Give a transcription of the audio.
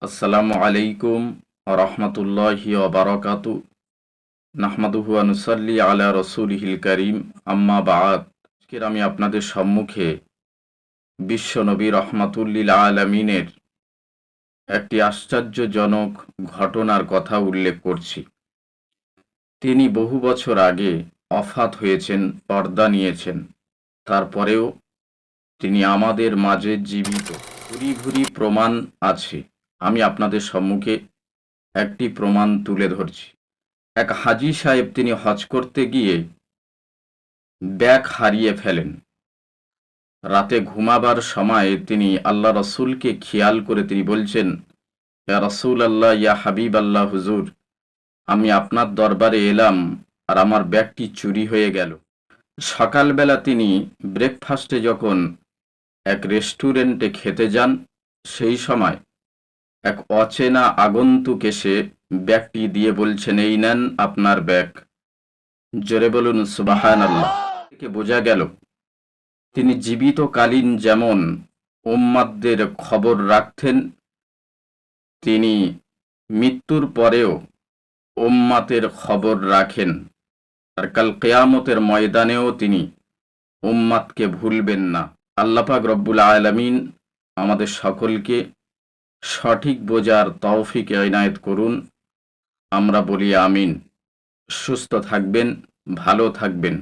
আসসালামু আলাইকুম রহমতুল্লাহি ওবারাকাতু নাহমাদুহু ওয়া নুসাল্লি আলা রসুলিহিল করিম আম্মা বাআদ। আজকের আমি আপনাদের সম্মুখে বিশ্বনবী রহমাতুল্লিল আলামিনের একটি আশ্চর্যজনক ঘটনার কথা উল্লেখ করছি। তিনি বহু বছর আগে অফাত হয়েছেন, পর্দা নিয়েছেন, তারপরেও তিনি আমাদের মাঝে জীবিত। ভুরি ভুরি প্রমাণ আছে। আমি আপনাদের সম্মুখে একটি প্রমাণ তুলে ধরছি। এক হাজী সাহেব তিনি হজ করতে গিয়ে ব্যাগ হারিয়ে ফেলেন। রাতে ঘুমাবার সময় তিনি আল্লাহ রসুলকে খেয়াল করে তিনি বলছেন, ইয়া রসুল আল্লাহ, ইয়া হাবিব আল্লাহ, হুজুর, আমি আপনার দরবারে এলাম আর আমার ব্যাগটি চুরি হয়ে গেল। সকালবেলা তিনি ব্রেকফাস্টে যখন এক রেস্টুরেন্টে খেতে যান, সেই সময় এক অচেনা আগন্তুক এসে ব্যাগটি দিয়ে বলছেন, এই নেন আপনার ব্যাগ। জোরে বলুন সুবহানাল্লাহ। থেকে বোঝা গেল তিনি জীবিতকালীন যেমন উম্মাদের খবর রাখতেন, তিনি মৃত্যুর পরেও উম্মাতের খবর রাখেন। আর কাল কিয়ামতের ময়দানেও তিনি উম্মাতকে ভুলবেন না। আল্লাহ পাক রব্বুল আলামিন আমাদের সকলকে সঠিক বোঝার তৌফিক ইনায়েত করুন। আমরা বলি আমিন। সুস্থ থাকবেন, ভালো থাকবেন।